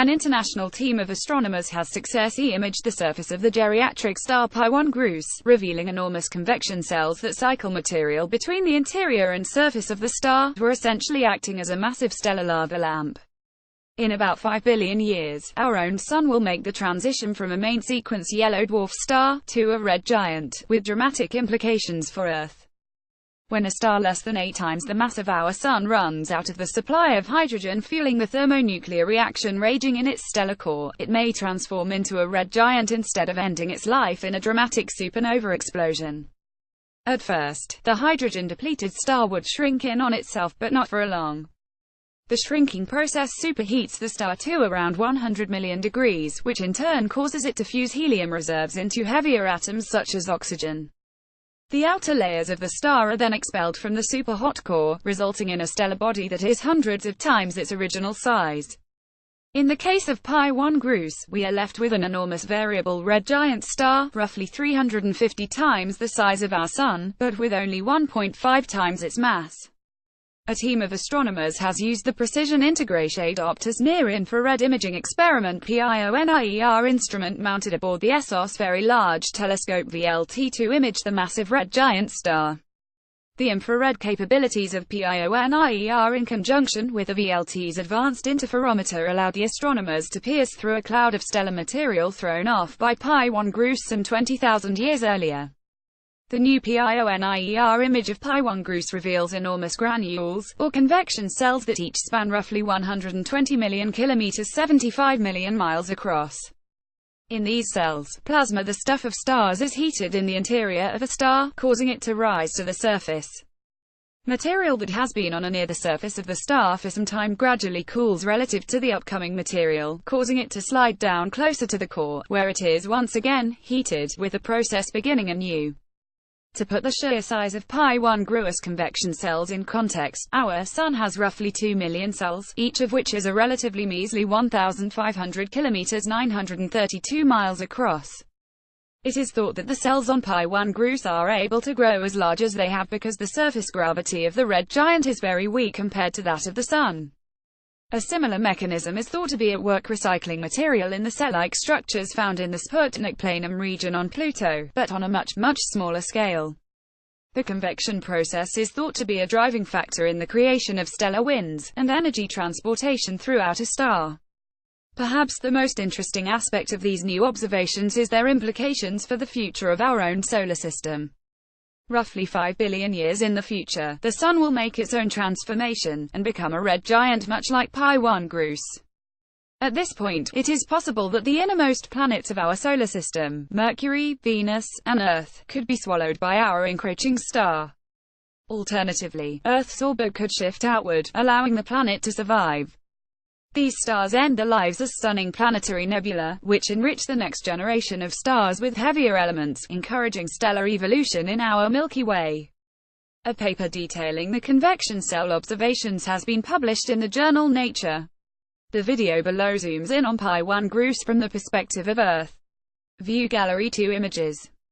An international team of astronomers has successfully imaged the surface of the geriatric star Pi-1 Grus, revealing enormous convection cells that cycle material between the interior and surface of the star, were essentially acting as a massive stellar lava lamp. In about 5 billion years, our own Sun will make the transition from a main-sequence yellow dwarf star to a red giant, with dramatic implications for Earth. When a star less than 8 times the mass of our Sun runs out of the supply of hydrogen fueling the thermonuclear reaction raging in its stellar core, it may transform into a red giant instead of ending its life in a dramatic supernova explosion. At first, the hydrogen-depleted star would shrink in on itself, but not for long. The shrinking process superheats the star to around 100 million degrees, which in turn causes it to fuse helium reserves into heavier atoms such as oxygen. The outer layers of the star are then expelled from the superhot core, resulting in a stellar body that is hundreds of times its original size. In the case of Pi-1 Grus, we are left with an enormous variable red giant star, roughly 350 times the size of our Sun, but with only 1.5 times its mass. A team of astronomers has used the precision integrated optus near-infrared imaging experiment (PIONIER) instrument mounted aboard the ESO's Very Large Telescope (VLT) to image the massive red giant star. The infrared capabilities of PIONIER in conjunction with the VLT's advanced interferometer allowed the astronomers to pierce through a cloud of stellar material thrown off by Pi-1 Grus some 20,000 years earlier. The new PIONIER image of Pi-1 Grus reveals enormous granules, or convection cells that each span roughly 120 million kilometers 75 million miles across. In these cells, plasma, the stuff of stars, is heated in the interior of a star, causing it to rise to the surface. Material that has been on or near the surface of the star for some time gradually cools relative to the upcoming material, causing it to slide down closer to the core, where it is once again heated, with the process beginning anew. To put the sheer size of Pi-1 Grus convection cells in context, our Sun has roughly 2 million cells, each of which is a relatively measly 1,500 kilometers 932 miles across. It is thought that the cells on Pi-1 Grus are able to grow as large as they have because the surface gravity of the red giant is very weak compared to that of the Sun. A similar mechanism is thought to be at work recycling material in the cell-like structures found in the Sputnik Planum region on Pluto, but on a much smaller scale. The convection process is thought to be a driving factor in the creation of stellar winds, and energy transportation throughout a star. Perhaps the most interesting aspect of these new observations is their implications for the future of our own solar system. Roughly 5 billion years in the future, the Sun will make its own transformation, and become a red giant much like Pi-1 Grus. At this point, it is possible that the innermost planets of our solar system, Mercury, Venus, and Earth, could be swallowed by our encroaching star. Alternatively, Earth's orbit could shift outward, allowing the planet to survive. These stars end their lives as stunning planetary nebulae, which enrich the next generation of stars with heavier elements, encouraging stellar evolution in our Milky Way. A paper detailing the convection cell observations has been published in the journal Nature. The video below zooms in on Pi-1 Grus from the perspective of Earth. View Gallery 2 images.